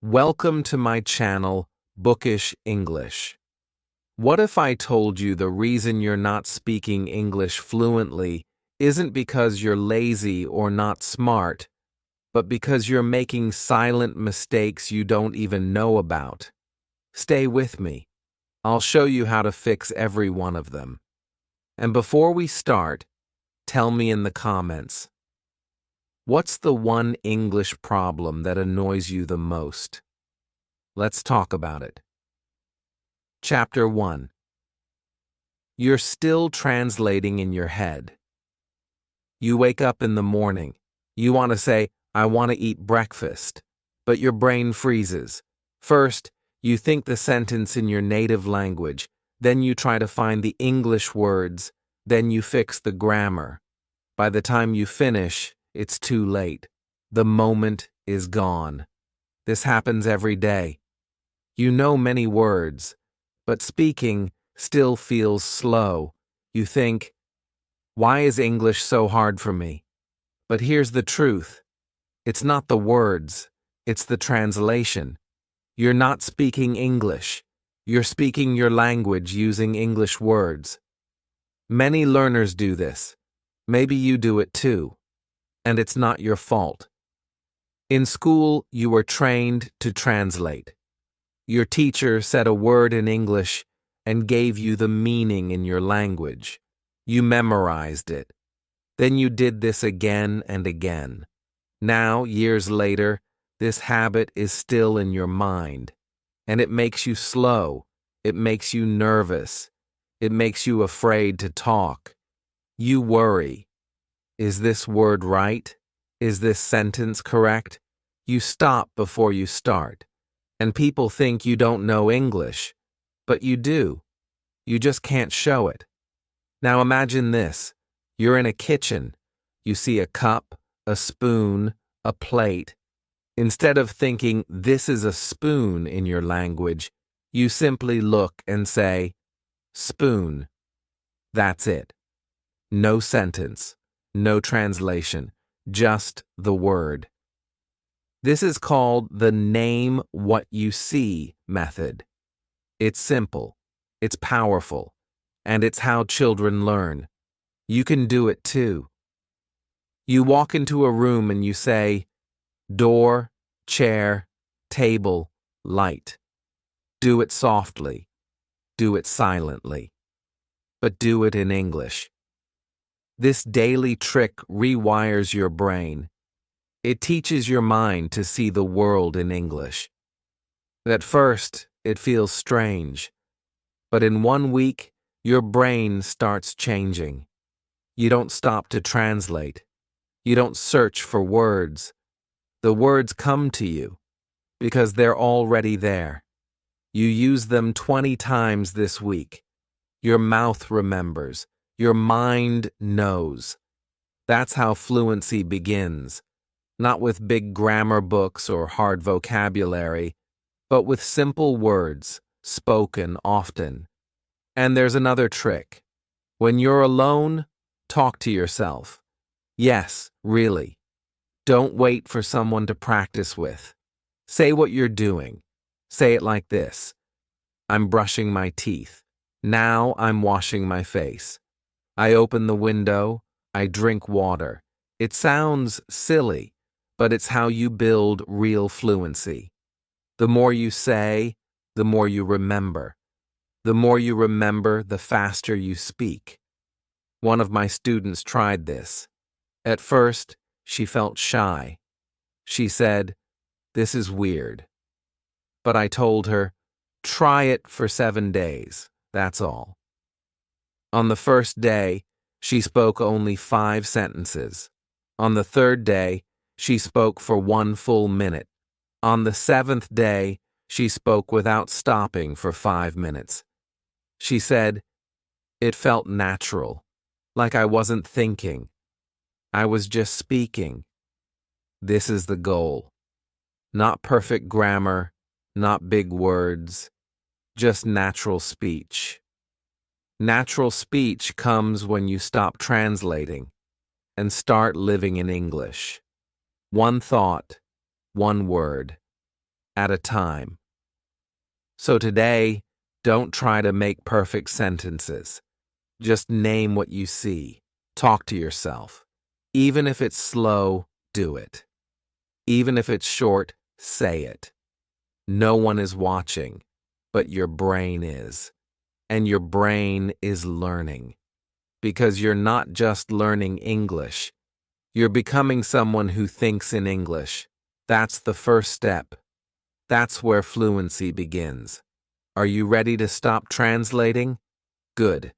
Welcome to my channel, Bookish English. What if I told you the reason you're not speaking English fluently isn't because you're lazy or not smart, but because you're making silent mistakes you don't even know about? Stay with me. I'll show you how to fix every one of them. And before we start, tell me in the comments, what's the one English problem that annoys you the most? Let's talk about it. Chapter 1. You're still translating in your head. You wake up in the morning. You want to say, I want to eat breakfast, but your brain freezes. First, you think the sentence in your native language, then you try to find the English words, then you fix the grammar. By the time you finish, it's too late. The moment is gone. This happens every day. You know many words, but speaking still feels slow. You think, why is English so hard for me? But here's the truth. It's not the words, it's the translation. You're not speaking English. You're speaking your language using English words. Many learners do this. Maybe you do it too. And it's not your fault. In school, you were trained to translate. Your teacher said a word in English and gave you the meaning in your language. You memorized it. Then you did this again and again. Now, years later, this habit is still in your mind. And it makes you slow. It makes you nervous. It makes you afraid to talk. You worry. Is this word right? Is this sentence correct? You stop before you start. And people think you don't know English. But you do. You just can't show it. Now imagine this. You're in a kitchen. You see a cup, a spoon, a plate. Instead of thinking this is a spoon in your language, you simply look and say, spoon. That's it. No sentence, no translation, just the word. This is called the name what you see method. It's simple, it's powerful, and it's how children learn. You can do it too. You walk into a room and you say, door, chair, table, light. Do it softly. Do it silently. But do it in English. This daily trick rewires your brain. It teaches your mind to see the world in English. At first, it feels strange. But in 1 week, your brain starts changing. You don't stop to translate. You don't search for words. The words come to you because they're already there. You use them 20 times this week. Your mouth remembers. Your mind knows. That's how fluency begins. Not with big grammar books or hard vocabulary, but with simple words, spoken often. And there's another trick. When you're alone, talk to yourself. Yes, really. Don't wait for someone to practice with. Say what you're doing. Say it like this. I'm brushing my teeth. Now I'm washing my face. I open the window. I drink water. It sounds silly, but it's how you build real fluency. The more you say, the more you remember. The more you remember, the faster you speak. One of my students tried this. At first, she felt shy. She said, "This is weird." But I told her, try it for 7 days, that's all. On the first day, she spoke only 5 sentences. On the third day, she spoke for 1 full minute. On the 7th day, she spoke without stopping for 5 minutes. She said, it felt natural, like I wasn't thinking. I was just speaking. This is the goal. Not perfect grammar, not big words, just natural speech. Natural speech comes when you stop translating and start living in English. One thought, one word. at a time. So today, don't try to make perfect sentences. Just name what you see. Talk to yourself. Even if it's slow, do it. Even if it's short, say it. No one is watching, but your brain is. And your brain is learning. Because you're not just learning English. You're becoming someone who thinks in English. That's the first step. That's where fluency begins. Are you ready to stop translating? Good.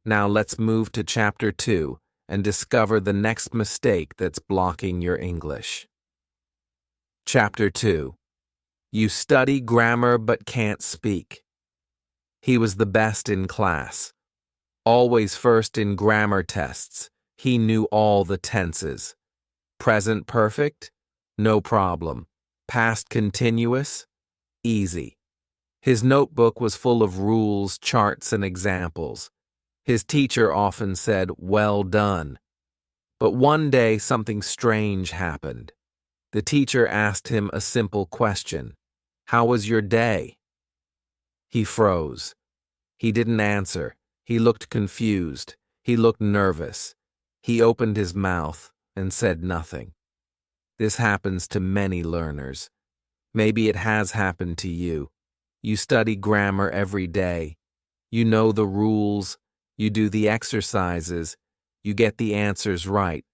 Now let's move to Chapter 2 and discover the next mistake that's blocking your English. Chapter 2. You study grammar but can't speak. He was the best in class. Always first in grammar tests. He knew all the tenses. Present perfect? No problem. Past continuous? Easy. His notebook was full of rules, charts, and examples. His teacher often said, "Well done." But one day something strange happened. The teacher asked him a simple question. "How was your day?" He froze. He didn't answer. He looked confused. He looked nervous. He opened his mouth and said nothing. This happens to many learners. Maybe it has happened to you. You study grammar every day. You know the rules. You do the exercises. You get the answers right.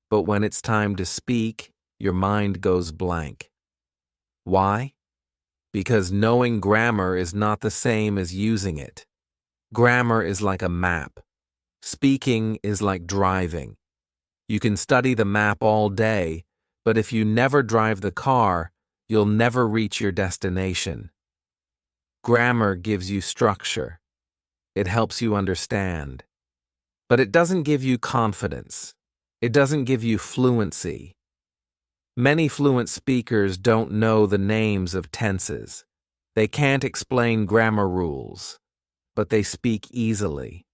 But when it's time to speak, your mind goes blank. Why? Because knowing grammar is not the same as using it. Grammar is like a map. Speaking is like driving. You can study the map all day, but if you never drive the car, you'll never reach your destination. Grammar gives you structure. It helps you understand. But it doesn't give you confidence. It doesn't give you fluency. Many fluent speakers don't know the names of tenses. They can't explain grammar rules, but they speak easily.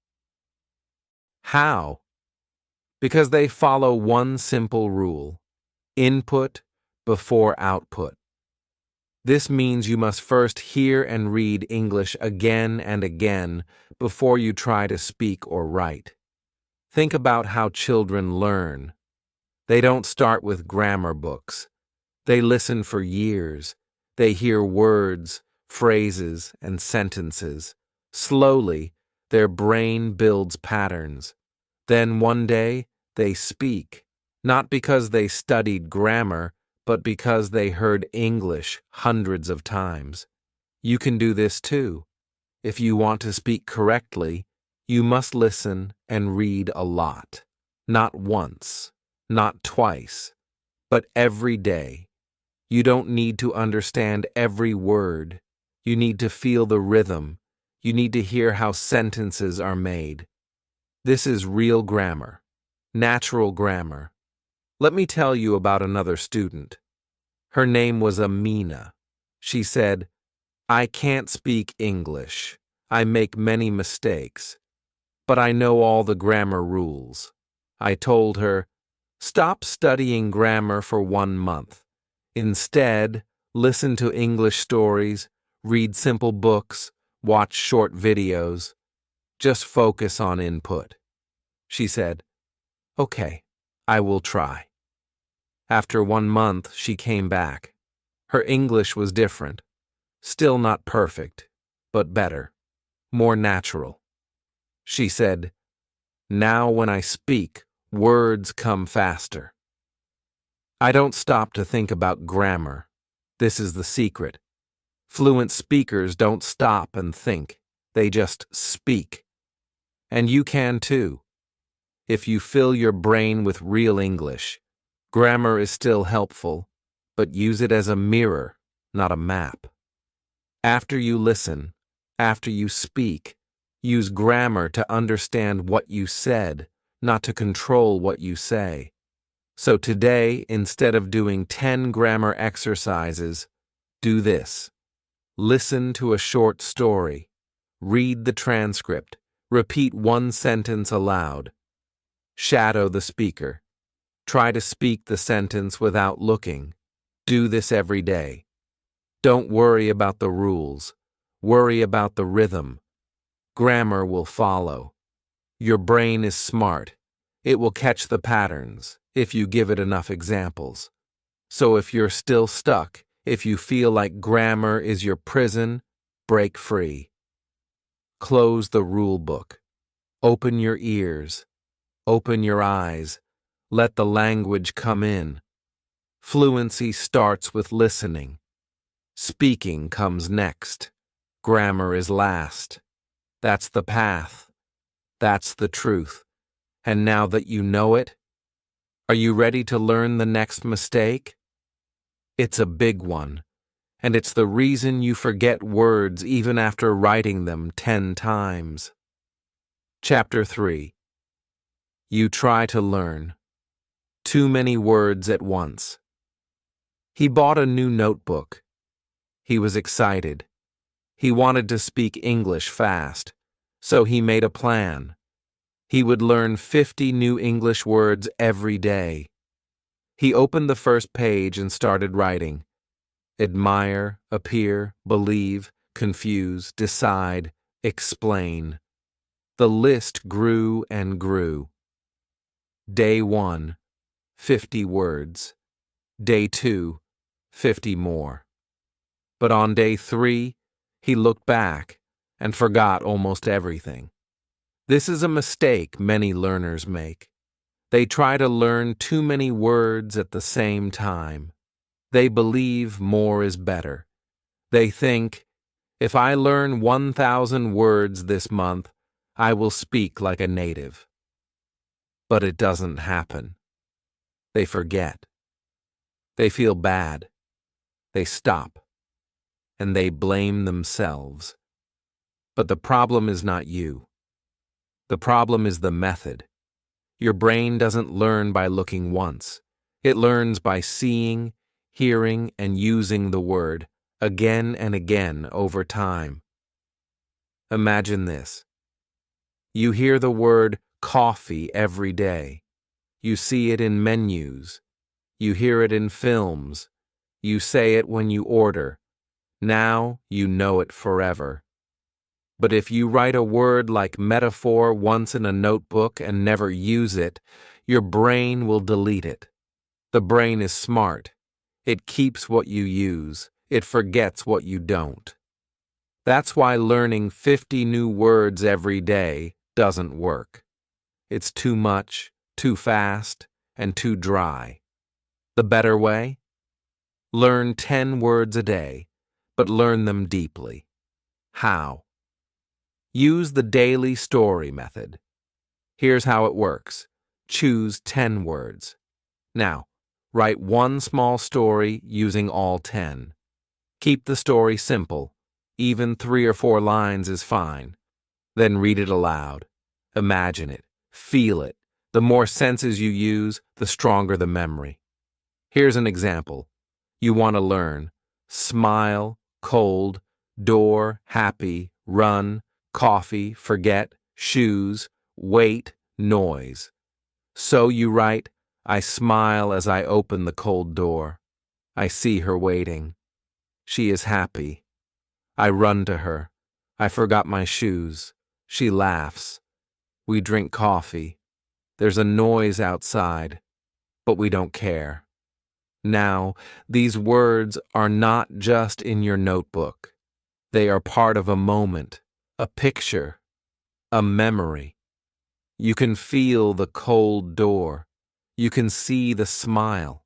How? Because they follow one simple rule: input before output. This means you must first hear and read English again and again before you try to speak or write. Think about how children learn. They don't start with grammar books. They listen for years. They hear words, phrases, and sentences. Slowly, their brain builds patterns. Then one day, they speak, not because they studied grammar, but because they heard English hundreds of times. You can do this too. If you want to speak correctly, you must listen and read a lot. Not once, not twice, but every day. You don't need to understand every word. You need to feel the rhythm. You need to hear how sentences are made. This is real grammar, natural grammar. Let me tell you about another student. Her name was Amina. She said, "I can't speak English. I make many mistakes, but I know all the grammar rules." I told her, "Stop studying grammar for 1 month. Instead, listen to English stories, read simple books, watch short videos. Just focus on input." She said, "Okay, I will try." After 1 month, she came back. Her English was different. Still not perfect, but better, more natural. She said, "Now when I speak, words come faster." I don't stop to think about grammar. This is the secret. Fluent speakers don't stop and think. They just speak. And you can too. If you fill your brain with real English, grammar is still helpful, but use it as a mirror, not a map. After you listen, after you speak, use grammar to understand what you said, not to control what you say. So today, instead of doing 10 grammar exercises, do this. Listen to a short story. Read the transcript. Repeat one sentence aloud. Shadow the speaker. Try to speak the sentence without looking. Do this every day. Don't worry about the rules. Worry about the rhythm. Grammar will follow. Your brain is smart. It will catch the patterns if you give it enough examples. So if you're still stuck, if you feel like grammar is your prison, break free. Close the rule book. Open your ears. Open your eyes. Let the language come in. Fluency starts with listening. Speaking comes next. Grammar is last. That's the path. That's the truth. And now that you know it, are you ready to learn the next mistake? It's a big one, and it's the reason you forget words even after writing them 10 times. Chapter 3. You try to learn. Too many words at once. He bought a new notebook. He was excited. He wanted to speak English fast, so he made a plan. He would learn 50 new English words every day. He opened the first page and started writing. Admire, appear, believe, confuse, decide, explain. The list grew and grew. Day 1, 50 words. Day 2, 50 more. But on day 3, he looked back and forgot almost everything. This is a mistake many learners make. They try to learn too many words at the same time. They believe more is better. They think, if I learn 1,000 words this month, I will speak like a native. But it doesn't happen. They forget. They feel bad. They stop. And they blame themselves. But the problem is not you. The problem is the method. Your brain doesn't learn by looking once. It learns by seeing, hearing, and using the word again and again over time. Imagine this. You hear the word coffee every day. You see it in menus. You hear it in films. You say it when you order. Now you know it forever. But if you write a word like metaphor once in a notebook and never use it, your brain will delete it. The brain is smart. It keeps what you use. It forgets what you don't. That's why learning 50 new words every day doesn't work. It's too much, too fast, and too dry. The better way? Learn 10 words a day, but learn them deeply. How? Use the daily story method. Here's how it works. Choose 10 words. Now, write one small story using all 10. Keep the story simple. Even 3 or 4 lines is fine. Then read it aloud. Imagine it. Feel it. The more senses you use, the stronger the memory. Here's an example. You want to learn smile, cold, door, happy, run, coffee, forget, shoes, wait, noise. So you write, I smile as I open the cold door. I see her waiting. She is happy. I run to her. I forgot my shoes. She laughs. We drink coffee. There's a noise outside, but we don't care. Now, these words are not just in your notebook. They are part of a moment, a picture, a memory. You can feel the cold door. You can see the smile.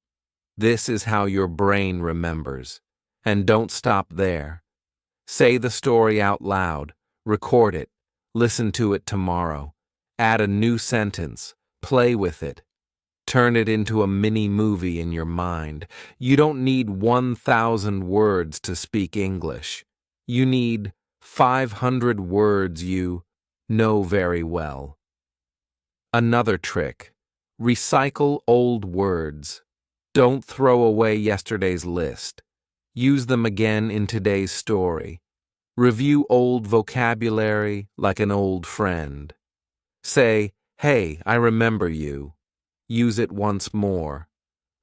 This is how your brain remembers. And don't stop there. Say the story out loud. Record it. Listen to it tomorrow. Add a new sentence. Play with it. Turn it into a mini movie in your mind. You don't need 1,000 words to speak English. You need 500 words you know very well. Another trick. Recycle old words. Don't throw away yesterday's list. Use them again in today's story. Review old vocabulary like an old friend. Say, hey, I remember you. Use it once more.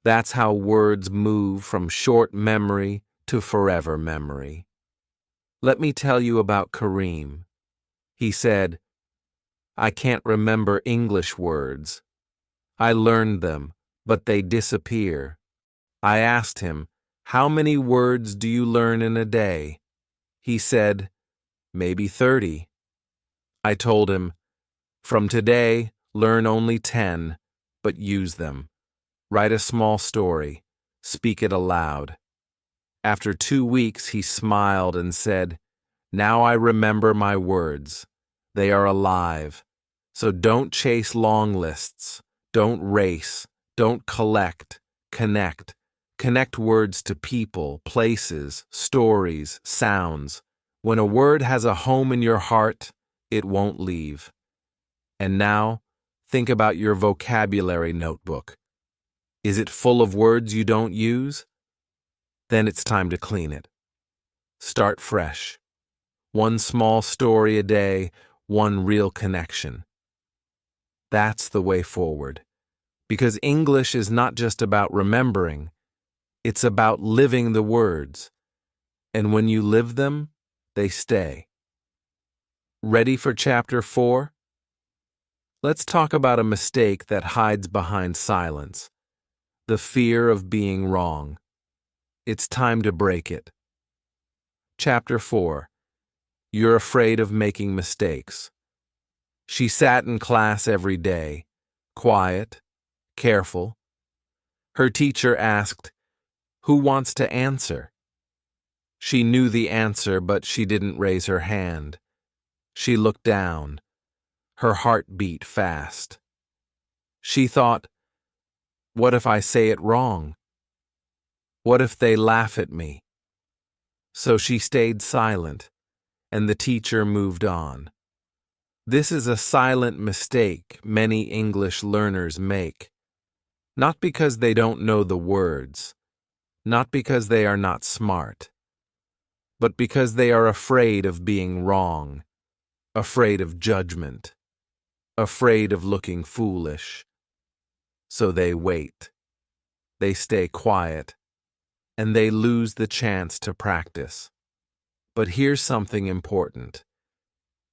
That's how words move from short memory to forever memory. Let me tell you about Kareem. He said, I can't remember English words. I learned them, but they disappear. I asked him, how many words do you learn in a day? He said, maybe 30. I told him, from today, learn only 10, but use them. Write a small story. Speak it aloud. After 2 weeks, he smiled and said, now I remember my words. They are alive. So don't chase long lists. Don't race. Don't collect. Connect. Connect words to people, places, stories, sounds. When a word has a home in your heart, it won't leave. And now, think about your vocabulary notebook. Is it full of words you don't use? Then it's time to clean it. Start fresh. One small story a day, one real connection. That's the way forward. Because English is not just about remembering, it's about living the words. And when you live them, they stay. Ready for Chapter 4? Let's talk about a mistake that hides behind silence. The fear of being wrong. It's time to break it. Chapter 4. You're afraid of making mistakes. She sat in class every day, quiet, careful. Her teacher asked, who wants to answer? She knew the answer, but she didn't raise her hand. She looked down. Her heart beat fast. She thought, what if I say it wrong? What if they laugh at me? So she stayed silent, and the teacher moved on. This is a silent mistake many English learners make. Not because they don't know the words, not because they are not smart, but because they are afraid of being wrong, afraid of judgment, afraid of looking foolish. So they wait. They stay quiet, and they lose the chance to practice. But here's something important.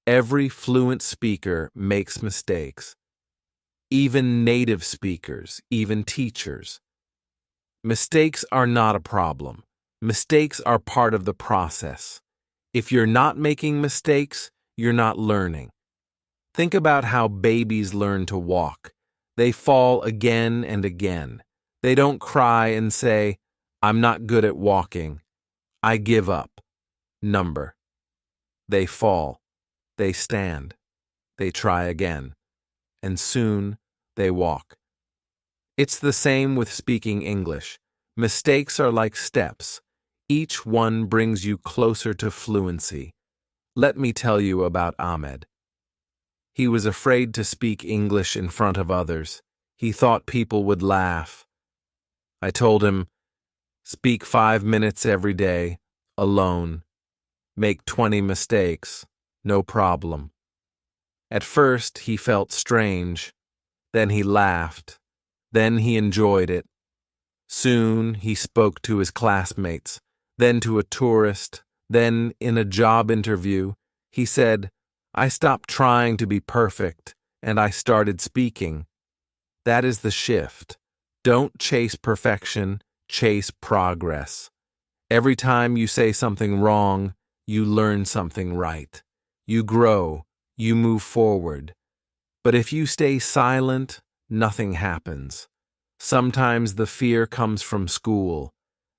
Every fluent speaker makes mistakes. Even native speakers, even teachers. Mistakes are not a problem. Mistakes are part of the process. If you're not making mistakes, you're not learning. Think about how babies learn to walk. They fall again and again. They don't cry and say, I'm not good at walking. I give up. Number. They fall. They stand. They try again. And soon they walk. It's the same with speaking English. Mistakes are like steps. Each one brings you closer to fluency. Let me tell you about Ahmed. He was afraid to speak English in front of others. He thought people would laugh. I told him, speak 5 minutes every day, alone. Make 20 mistakes, no problem. At first, he felt strange. Then he laughed. Then he enjoyed it. Soon, he spoke to his classmates, then to a tourist, then in a job interview. He said, I stopped trying to be perfect, and I started speaking. That is the shift. Don't chase perfection, chase progress. Every time you say something wrong, you learn something right. You grow, you move forward. But if you stay silent, nothing happens. Sometimes the fear comes from school.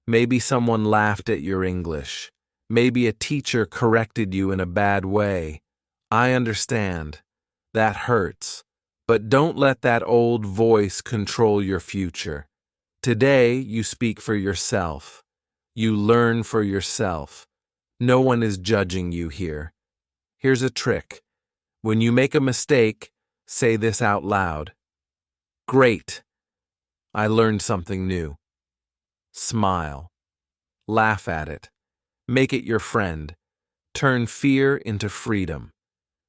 Maybe someone laughed at your English. Maybe a teacher corrected you in a bad way. I understand. That hurts. But don't let that old voice control your future. Today, you speak for yourself. You learn for yourself. No one is judging you here. Here's a trick. When you make a mistake, say this out loud. Great. I learned something new. Smile. Laugh at it. Make it your friend. Turn fear into freedom.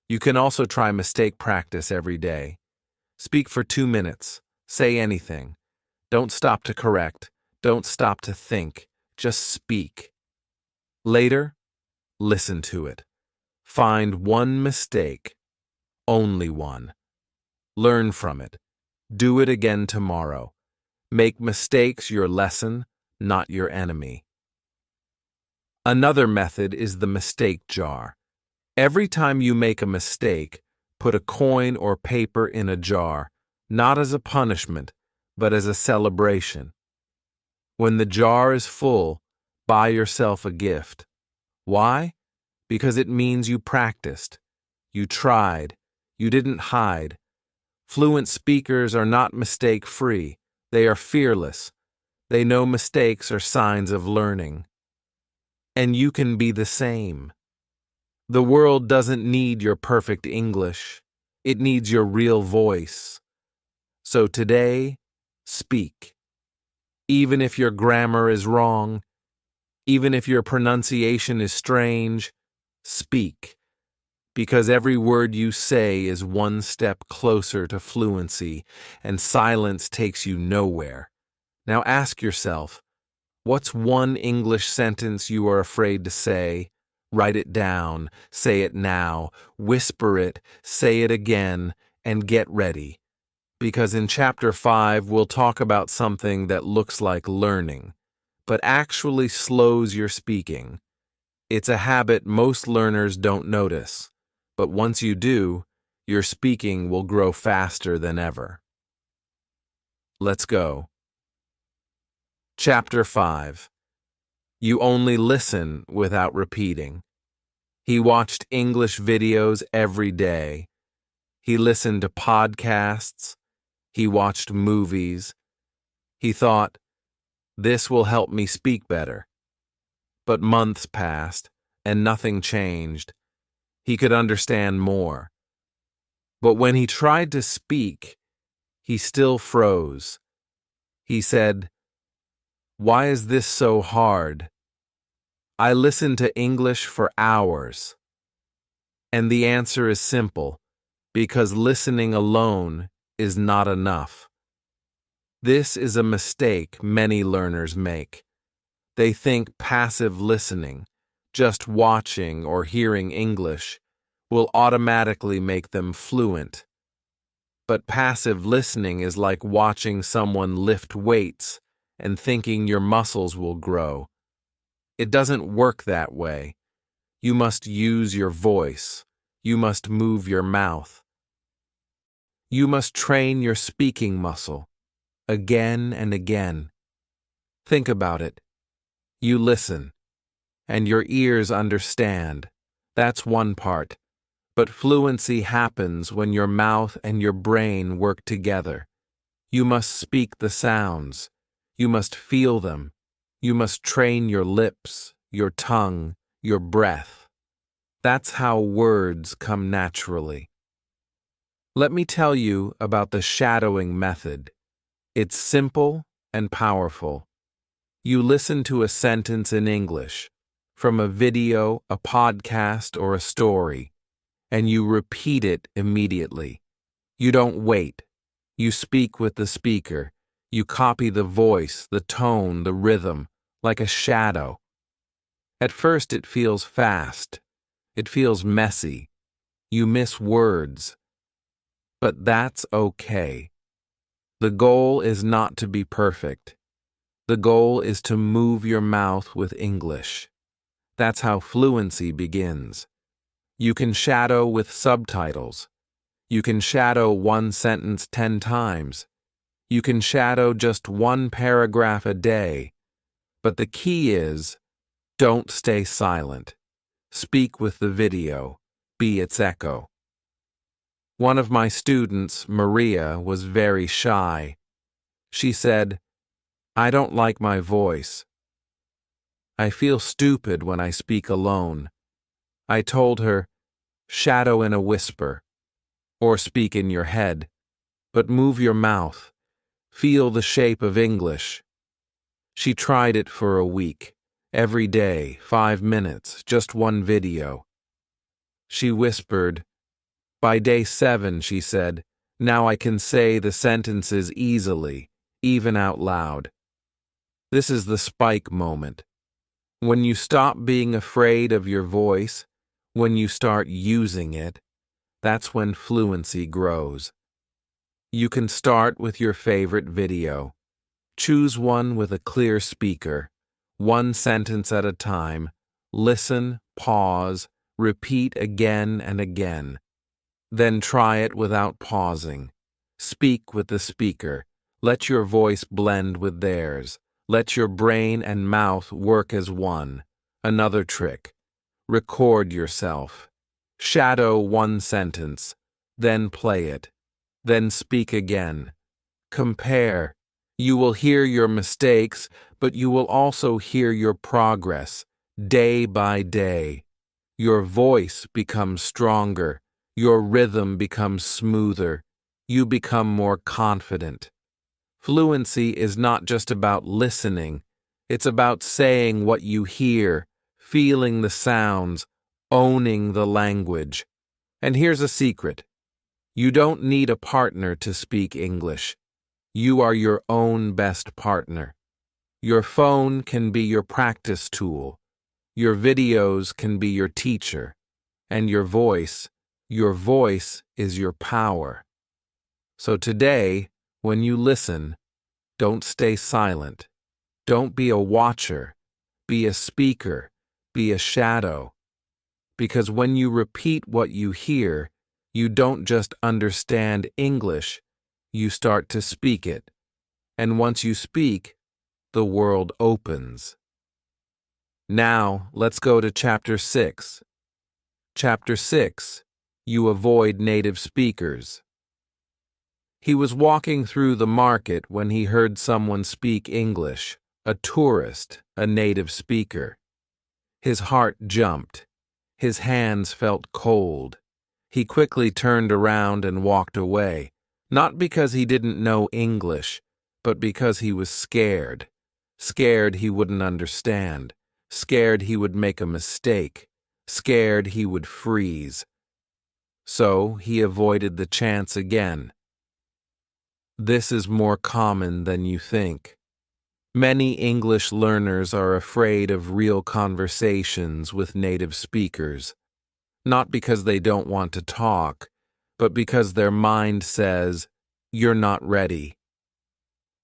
You can also try mistake practice every day. Speak for 2 minutes. Say anything. Don't stop to correct. Don't stop to think. Just speak. Later, listen to it. Find one mistake, only one. Learn from it. Do it again tomorrow. Make mistakes your lesson, not your enemy. Another method is the mistake jar. Every time you make a mistake, put a coin or paper in a jar, not as a punishment, but as a celebration. When the jar is full, buy yourself a gift. Why? Because it means you practiced, you tried, you didn't hide. Fluent speakers are not mistake-free. They are fearless. They know mistakes are signs of learning. And you can be the same. The world doesn't need your perfect English. It needs your real voice. So today, speak. Even if your grammar is wrong, even if your pronunciation is strange, speak. Because every word you say is one step closer to fluency, and silence takes you nowhere. Now ask yourself, what's one English sentence you are afraid to say? Write it down, say it now, whisper it, say it again, and get ready. Because in Chapter 5, we'll talk about something that looks like learning, but actually slows your speaking. It's a habit most learners don't notice, but once you do, your speaking will grow faster than ever. Let's go. Chapter 5. You only listen without repeating. He watched English videos every day. He listened to podcasts. He watched movies. He thought, this will help me speak better. But months passed, and nothing changed. He could understand more. But when he tried to speak, he still froze. He said, "Why is this so hard? I listen to English for hours." And the answer is simple, because listening alone is not enough. This is a mistake many learners make. They think passive listening, just watching or hearing English, will automatically make them fluent. But passive listening is like watching someone lift weights and thinking your muscles will grow. It doesn't work that way. You must use your voice. You must move your mouth. You must train your speaking muscle, again and again. Think about it. You listen, and your ears understand. That's one part. But fluency happens when your mouth and your brain work together. You must speak the sounds. You must feel them. You must train your lips, your tongue, your breath. That's how words come naturally. Let me tell you about the shadowing method. It's simple and powerful. You listen to a sentence in English, from a video, a podcast, or a story, and you repeat it immediately. You don't wait. You speak with the speaker. You copy the voice, the tone, the rhythm, like a shadow. At first it feels fast. It feels messy. You miss words. But that's okay. The goal is not to be perfect. The goal is to move your mouth with English. That's how fluency begins. You can shadow with subtitles. You can shadow one sentence 10 times. You can shadow just one paragraph a day. But the key is, don't stay silent. Speak with the video. Be its echo. One of my students, Maria, was very shy. She said, "I don't like my voice. I feel stupid when I speak alone." I told her, shadow in a whisper, or speak in your head, but move your mouth. Feel the shape of English. She tried it for a week, every day, 5 minutes, just one video. She whispered. By day 7, she said, "Now I can say the sentences easily, even out loud." This is the spike moment. When you stop being afraid of your voice, when you start using it, that's when fluency grows. You can start with your favorite video. Choose one with a clear speaker, one sentence at a time. Listen, pause, repeat again and again. Then try it without pausing. Speak with the speaker. Let your voice blend with theirs. Let your brain and mouth work as one. Another trick. Record yourself. Shadow one sentence. Then play it. Then speak again. Compare. You will hear your mistakes, but you will also hear your progress, day by day. Your voice becomes stronger. Your rhythm becomes smoother. You become more confident. Fluency is not just about listening. It's about saying what you hear, feeling the sounds, owning the language. And here's a secret. You don't need a partner to speak English. You are your own best partner. Your phone can be your practice tool. Your videos can be your teacher. And your voice is your power. So today, when you listen, don't stay silent. Don't be a watcher. Be a speaker. Be a shadow. Because when you repeat what you hear, you don't just understand English, you start to speak it. And once you speak, the world opens. Now, let's go to Chapter 6. Chapter 6. You avoid native speakers. He was walking through the market when he heard someone speak English, a tourist, a native speaker. His heart jumped. His hands felt cold. He quickly turned around and walked away, not because he didn't know English, but because he was scared. Scared he wouldn't understand. Scared he would make a mistake. Scared he would freeze. So he avoided the chance again. This is more common than you think. Many English learners are afraid of real conversations with native speakers, not because they don't want to talk, but because their mind says, "You're not ready."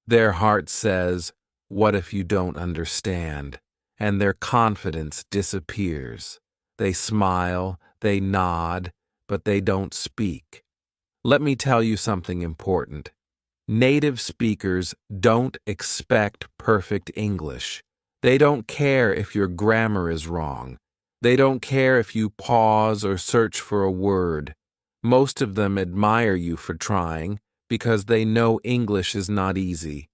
Their heart says, "What if you don't understand?" And their confidence disappears. They smile, they nod, but they don't speak. Let me tell you something important. Native speakers don't expect perfect English. They don't care if your grammar is wrong. They don't care if you pause or search for a word. Most of them admire you for trying because they know English is not easy.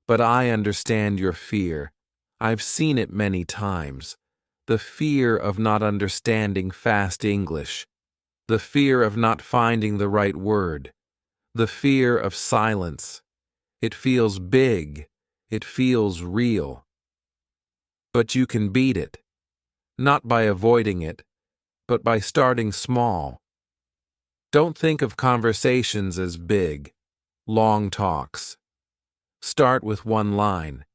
But I understand your fear. I've seen it many times. The fear of not understanding fast English. The fear of not finding the right word. The fear of silence. It feels big. It feels real. But you can beat it. Not by avoiding it, but by starting small. Don't think of conversations as big, long talks. Start with one line.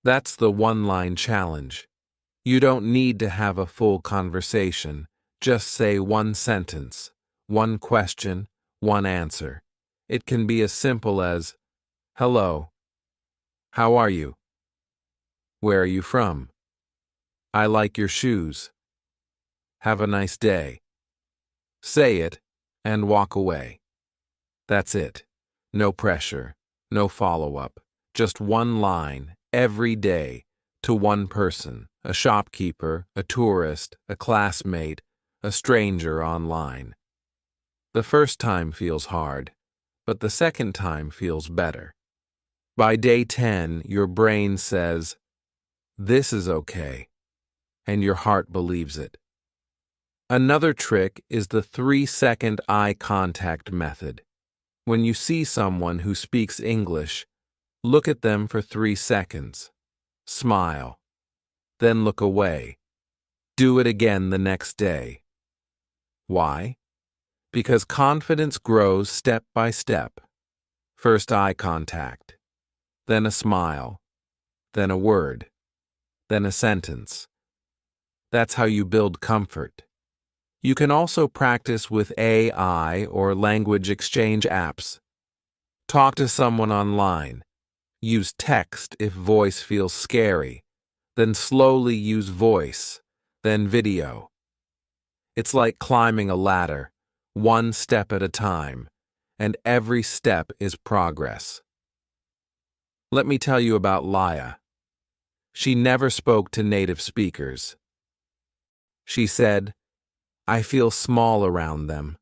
That's the one-line challenge. You don't need to have a full conversation. Just say one sentence, one question, one answer. It can be as simple as, "Hello. How are you? Where are you from? I like your shoes. Have a nice day." Say it and walk away. That's it. No pressure, no follow-up. Just one line every day to one person, a shopkeeper, a tourist, a classmate, a stranger online. The first time feels hard, but the second time feels better. By day 10, your brain says, "This is okay," and your heart believes it. Another trick is the 3-second eye contact method. When you see someone who speaks English, look at them for 3 seconds. Smile. Then look away. Do it again the next day. Why? Because confidence grows step by step. First eye contact, then a smile, then a word, then a sentence. That's how you build comfort. You can also practice with AI or language exchange apps. Talk to someone online. Use text if voice feels scary. Then slowly use voice, then video. It's like climbing a ladder, one step at a time, and every step is progress. Let me tell you about Laya. She never spoke to native speakers. She said, "I feel small around them."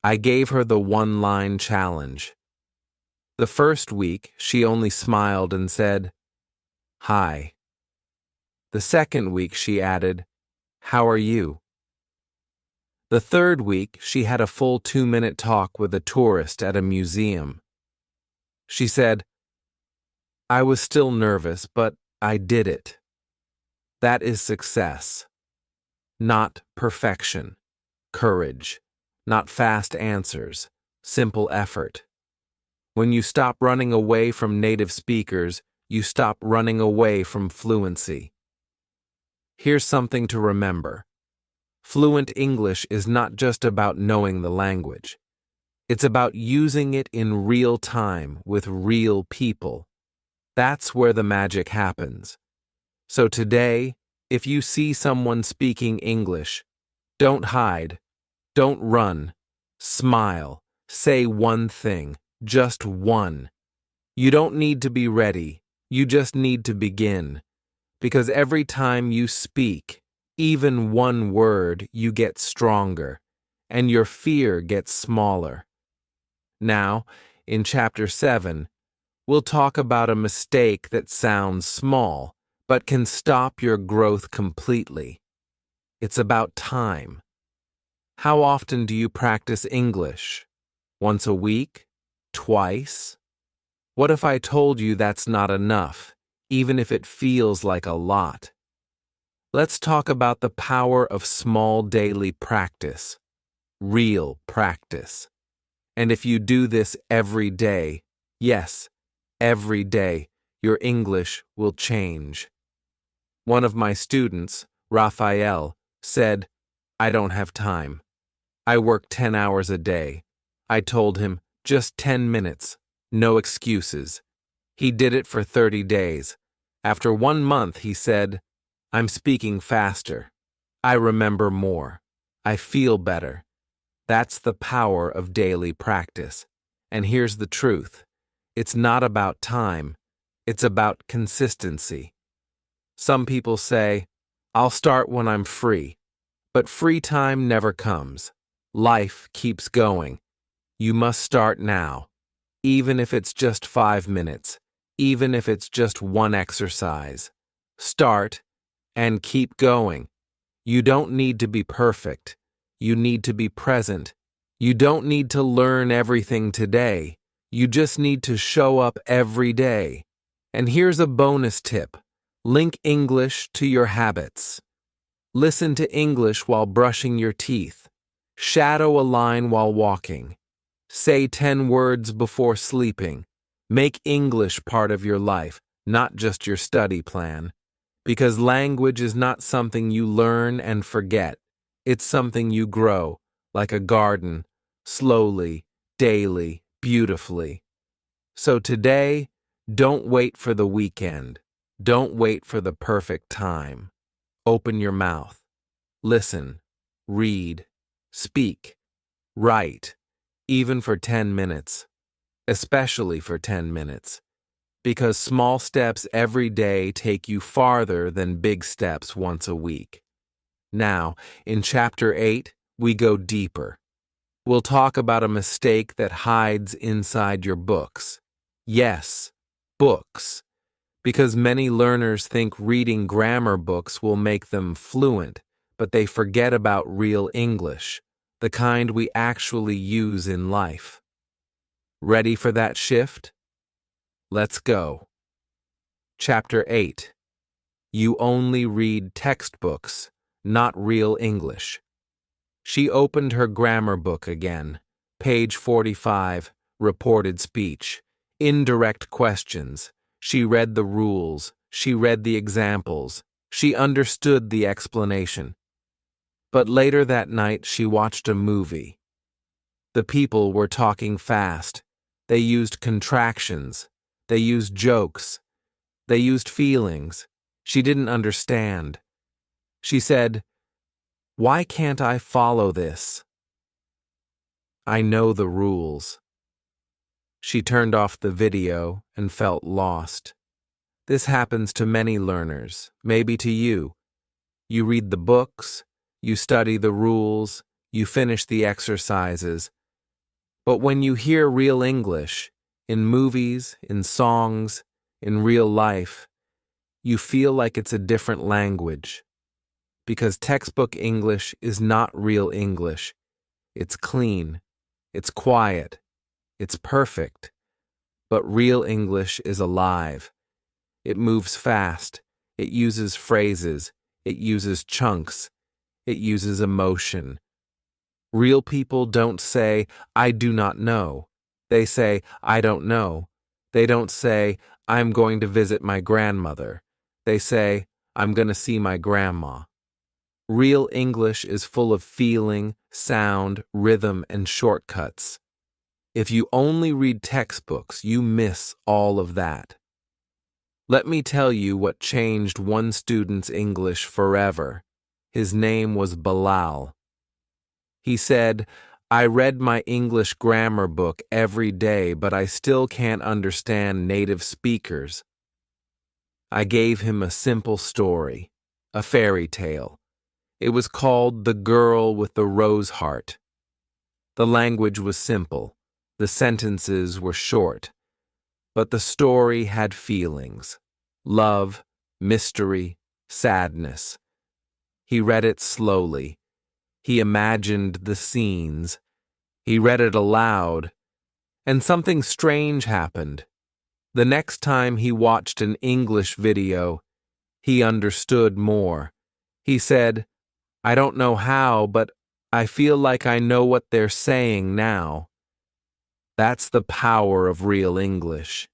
I gave her the one-line challenge. The first week, she only smiled and said, "Hi." The second week, she added, "How are you?" The third week, she had a full 2-minute talk with a tourist at a museum. She said, "I was still nervous, but I did it." That is success. Not perfection. Courage. Not fast answers. Simple effort. When you stop running away from native speakers, you stop running away from fluency. Here's something to remember. Fluent English is not just about knowing the language. It's about using it in real time with real people. That's where the magic happens. So today, if you see someone speaking English, don't hide, don't run, smile, say one thing, just one. You don't need to be ready, you just need to begin. Because every time you speak, even one word, you get stronger, and your fear gets smaller. Now, in Chapter 7, we'll talk about a mistake that sounds small, but can stop your growth completely. It's about time. How often do you practice English? Once a week? Twice? What if I told you that's not enough, even if it feels like a lot? Let's talk about the power of small daily practice. Real practice. And if you do this every day, yes, every day, your English will change. One of my students, Raphael, said, "I don't have time. I work 10 hours a day." I told him, "Just 10 minutes, no excuses." He did it for 30 days. After 1 month, he said, "I'm speaking faster. I remember more. I feel better." That's the power of daily practice. And here's the truth. It's not about time. It's about consistency. Some people say, "I'll start when I'm free." But free time never comes. Life keeps going. You must start now. Even if it's just 5 minutes. Even if it's just one exercise. Start and keep going. You don't need to be perfect. You need to be present. You don't need to learn everything today. You just need to show up every day. And here's a bonus tip. Link English to your habits. Listen to English while brushing your teeth. Shadow a line while walking. Say 10 words before sleeping. Make English part of your life, not just your study plan. Because language is not something you learn and forget. It's something you grow, like a garden, slowly, daily, beautifully. So today, don't wait for the weekend. Don't wait for the perfect time. Open your mouth. Listen. Read. Speak. Write. Even for 10 minutes. Especially for 10 minutes. Because small steps every day take you farther than big steps once a week. Now, in Chapter 8, we go deeper. We'll talk about a mistake that hides inside your books. Yes, books. Because many learners think reading grammar books will make them fluent, but they forget about real English, the kind we actually use in life. Ready for that shift? Let's go. Chapter 8. You only read textbooks, not real English. She opened her grammar book again. Page 45, reported speech. Indirect questions. She read the rules. she read the examples, she understood the explanation. But later that night, she watched a movie. The people were talking fast. They used contractions. They used jokes. They used feelings. She didn't understand. She said, "Why can't I follow this? I know the rules." She turned off the video and felt lost. This happens to many learners, maybe to you. You read the books, you study the rules, you finish the exercises. But when you hear real English, in movies, in songs, in real life, you feel like it's a different language. Because textbook English is not real English. It's clean, it's quiet, it's perfect. But real English is alive. It moves fast, it uses phrases, it uses chunks, it uses emotion. Real people don't say, "I do not know." They say, "I don't know." They don't say, "I'm going to visit my grandmother." They say, "I'm going to see my grandma." Real English is full of feeling, sound, rhythm, and shortcuts. If you only read textbooks, you miss all of that. Let me tell you what changed one student's English forever. His name was Bilal. He said, "I read my English grammar book every day, but I still can't understand native speakers." I gave him a simple story, a fairy tale. It was called The Girl with the Rose Heart. The language was simple, the sentences were short, but the story had feelings: love, mystery, sadness. He read it slowly. He imagined the scenes. He read it aloud. And something strange happened. The next time he watched an English video, he understood more. He said, "I don't know how, but I feel like I know what they're saying now." That's the power of real English.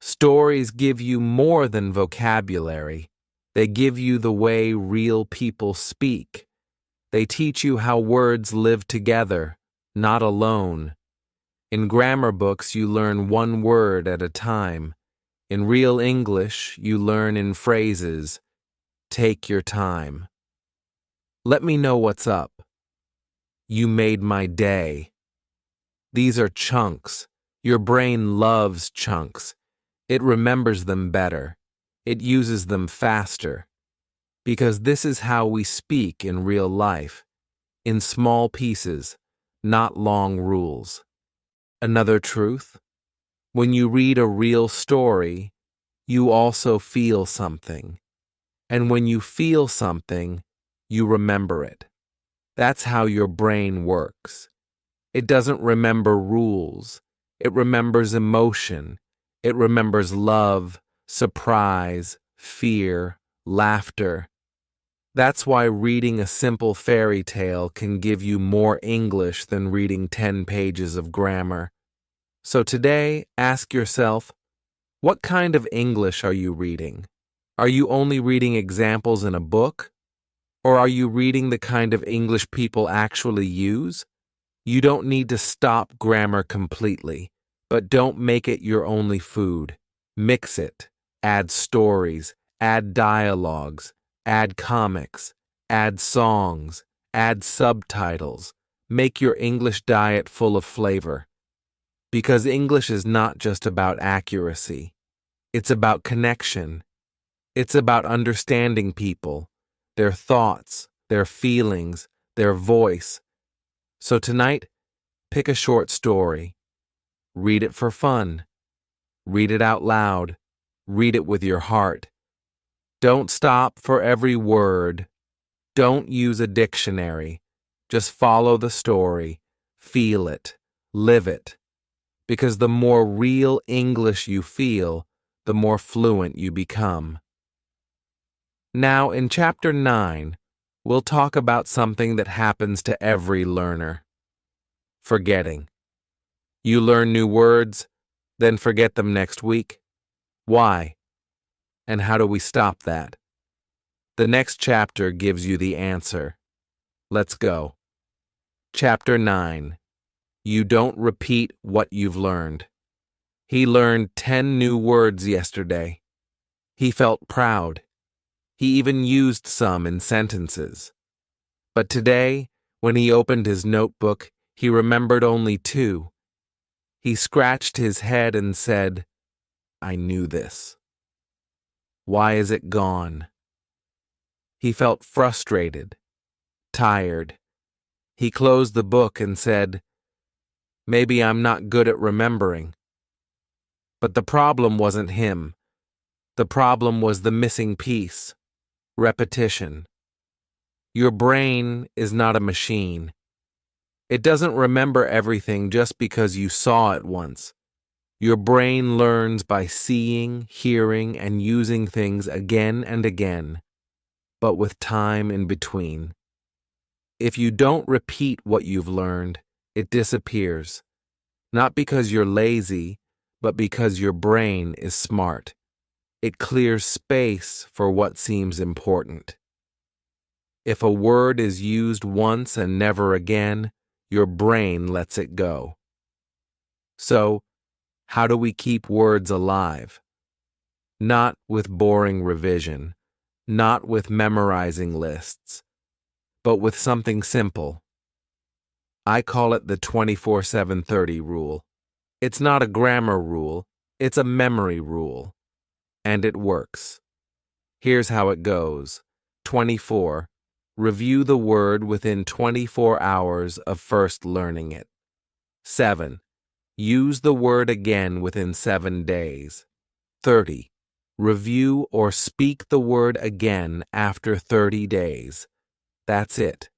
Stories give you more than vocabulary. They give you the way real people speak. They teach you how words live together, not alone. In grammar books, you learn one word at a time. In real English, you learn in phrases. Take your time. Let me know what's up. You made my day. These are chunks. Your brain loves chunks. It remembers them better. It uses them faster. Because this is how we speak in real life. In small pieces, not long rules. Another truth: when you read a real story, you also feel something. And when you feel something, you remember it. That's how your brain works. It doesn't remember rules. It remembers emotion. It remembers love, surprise, fear, laughter. That's why reading a simple fairy tale can give you more English than reading 10 pages of grammar. So today, ask yourself, what kind of English are you reading? Are you only reading examples in a book? Or are you reading the kind of English people actually use? You don't need to stop grammar completely, but don't make it your only food. Mix it. Add stories. Add dialogues. Add comics. Add songs. Add subtitles. Make your English diet full of flavor. Because English is not just about accuracy. It's about connection. It's about understanding people, their thoughts, their feelings, their voice. So tonight, pick a short story. Read it for fun. Read it out loud. Read it with your heart. Don't stop for every word. Don't use a dictionary. Just follow the story. Feel it. Live it. Because the more real English you feel, the more fluent you become. Now, in Chapter 9, we'll talk about something that happens to every learner: forgetting. You learn new words, then forget them next week. Why? And how do we stop that? The next chapter gives you the answer. Let's go. Chapter 9. You don't repeat what you've learned. He learned 10 new words yesterday. He felt proud. He even used some in sentences. But today, when he opened his notebook, he remembered only 2. He scratched his head and said, "I knew this. Why is it gone?" He felt frustrated, tired. He closed the book and said, "Maybe I'm not good at remembering." But the problem wasn't him. The problem was the missing piece: repetition. Your brain is not a machine. It doesn't remember everything just because you saw it once. Your brain learns by seeing, hearing, and using things again and again, but with time in between. If you don't repeat what you've learned, it disappears. Not because you're lazy, but because your brain is smart. It clears space for what seems important. If a word is used once and never again, your brain lets it go. So, how do we keep words alive? Not with boring revision, not with memorizing lists, but with something simple. I call it the 24/7/30 rule. It's not a grammar rule, it's a memory rule. And it works. Here's how it goes. 24. Review the word within 24 hours of first learning it. 7. Use the word again within 7 days. 30. Review or speak the word again after 30 days. That's it.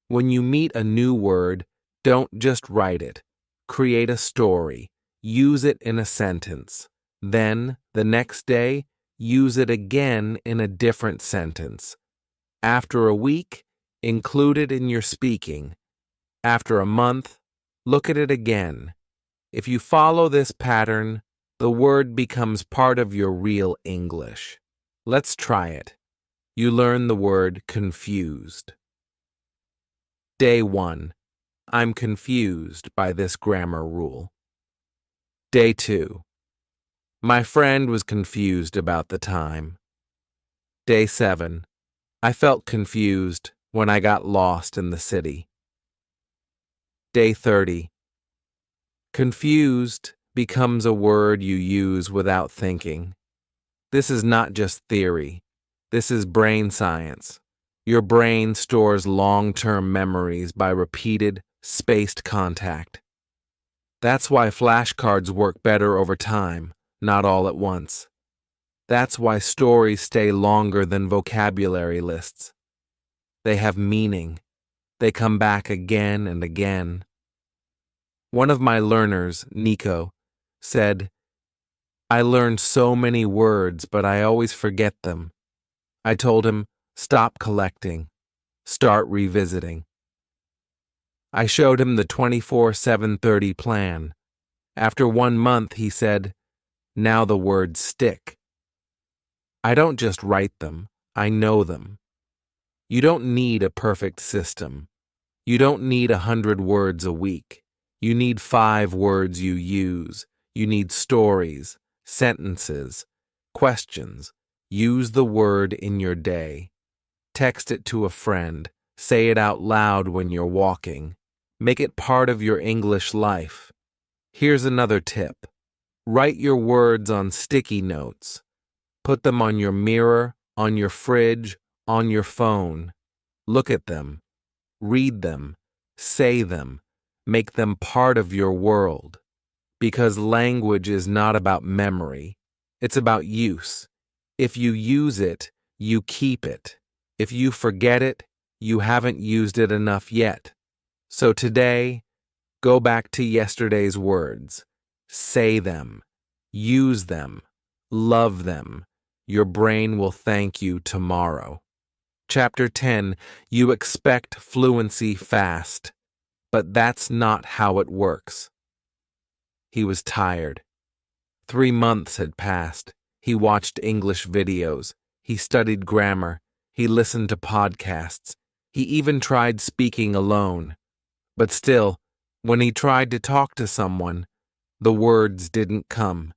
When you meet a new word, don't just write it. Create a story. Use it in a sentence. Then, the next day, use it again in a different sentence. After a week, include it in your speaking. After a month, look at it again. If you follow this pattern, the word becomes part of your real English. Let's try it. You learn the word confused. Day 1. I'm confused by this grammar rule. Day 2. My friend was confused about the time. Day 7. I felt confused when I got lost in the city. Day 30. Confused becomes a word you use without thinking. This is not just theory. This is brain science. Your brain stores long-term memories by repeated, spaced contact. That's why flashcards work better over time, not all at once. That's why stories stay longer than vocabulary lists. They have meaning. They come back again and again. One of my learners, Nico, said, "I learned so many words, but I always forget them." I told him, "Stop collecting. Start revisiting." I showed him the 24/7/30 plan. After 1 month, he said, "Now the words stick." I don't just write them, I know them. You don't need a perfect system. You don't need 100 words a week. You need 5 words you use. You need stories, sentences, questions. Use the word in your day. Text it to a friend. Say it out loud when you're walking. Make it part of your English life. Here's another tip. Write your words on sticky notes. Put them on your mirror, on your fridge, on your phone. Look at them. Read them. Say them. Make them part of your world. Because language is not about memory. It's about use. If you use it, you keep it. If you forget it, you haven't used it enough yet. So today, go back to yesterday's words. Say them. Use them. Love them. Your brain will thank you tomorrow. Chapter 10. You expect fluency fast, but that's not how it works. He was tired. 3 months had passed. He watched English videos. He studied grammar. He listened to podcasts. He even tried speaking alone. But still, when he tried to talk to someone, the words didn't come.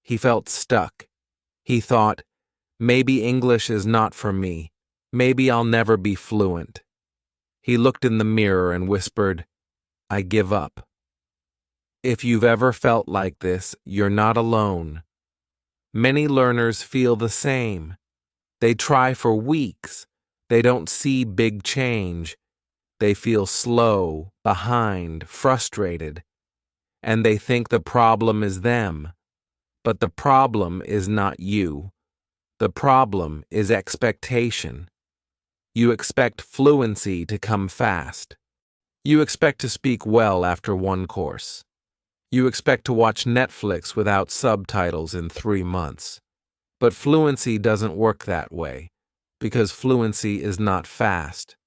He felt stuck. He thought, maybe English is not for me. Maybe I'll never be fluent. He looked in the mirror and whispered, I give up. If you've ever felt like this, you're not alone. Many learners feel the same. They try for weeks. They don't see big change. They feel slow, behind, frustrated. And they think the problem is them. But the problem is not you. The problem is expectation. You expect fluency to come fast. You expect to speak well after one course. You expect to watch Netflix without subtitles in 3 months. But fluency doesn't work that way, because fluency is not fast.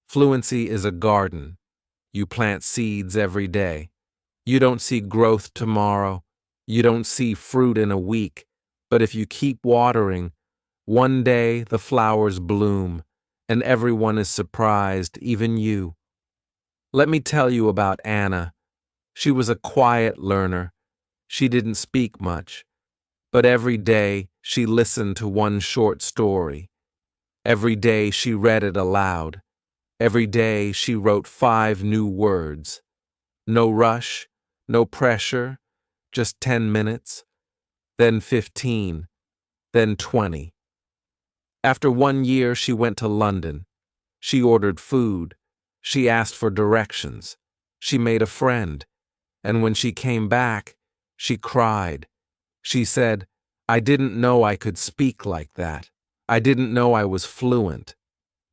Fluency is a garden. You plant seeds every day. You don't see growth tomorrow. You don't see fruit in a week. But if you keep watering, one day the flowers bloom, and everyone is surprised, even you. Let me tell you about Anna. She was a quiet learner. She didn't speak much. But every day she listened to one short story. Every day she read it aloud. Every day she wrote 5 new words. No rush, no pressure, just 10 minutes, then 15, then 20. After 1 year, she went to London. She ordered food. She asked for directions. She made a friend. And when she came back, she cried. She said, I didn't know I could speak like that. I didn't know I was fluent.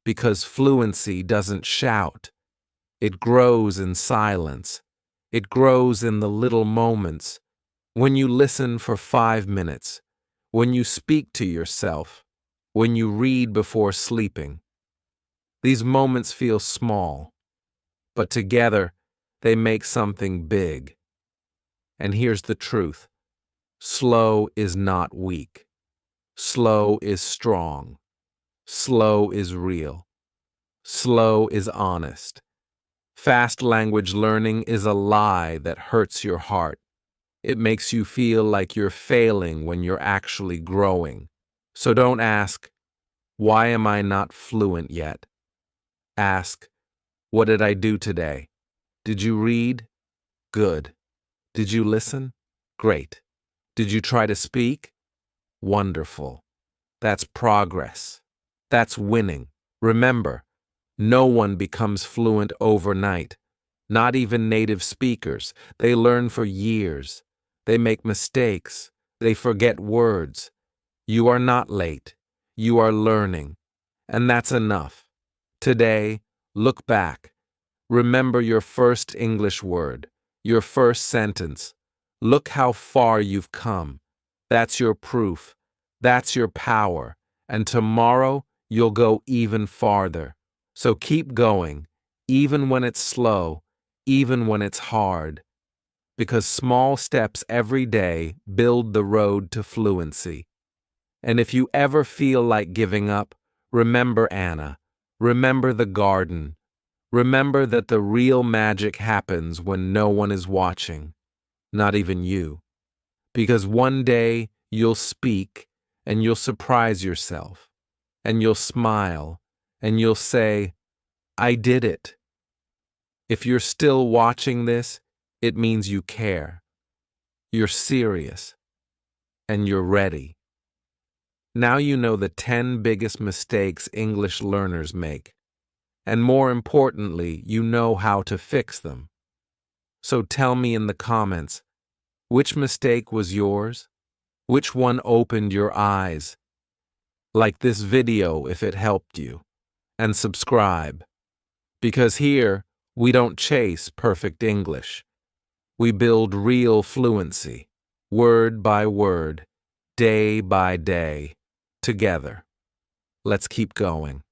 Because fluency doesn't shout. It grows in silence. It grows in the little moments. When you listen for 5 minutes. When you speak to yourself. When you read before sleeping. These moments feel small, but together they make something big. And here's the truth. Slow is not weak. Slow is strong. Slow is real. Slow is honest. Fast language learning is a lie that hurts your heart. It makes you feel like you're failing when you're actually growing. So don't ask, why am I not fluent yet? Ask, what did I do today? Did you read? Good. Did you listen? Great. Did you try to speak? Wonderful. That's progress. That's winning. Remember, no one becomes fluent overnight. Not even native speakers. They learn for years. They make mistakes. They forget words. You are not late. You are learning. And that's enough. Today, look back. Remember your first English word, your first sentence. Look how far you've come. That's your proof. That's your power. And tomorrow, you'll go even farther. So keep going, even when it's slow, even when it's hard. Because small steps every day build the road to fluency. And if you ever feel like giving up, remember Anna. Remember the garden. Remember that the real magic happens when no one is watching, not even you. Because one day you'll speak and you'll surprise yourself, and you'll smile, and you'll say, I did it. If you're still watching this, it means you care. You're serious, and you're ready. Now you know the 10 biggest mistakes English learners make. And more importantly, you know how to fix them. So tell me in the comments, which mistake was yours? Which one opened your eyes? Like this video if it helped you. And subscribe. Because here, we don't chase perfect English. We build real fluency, word by word, day by day, together. Let's keep going.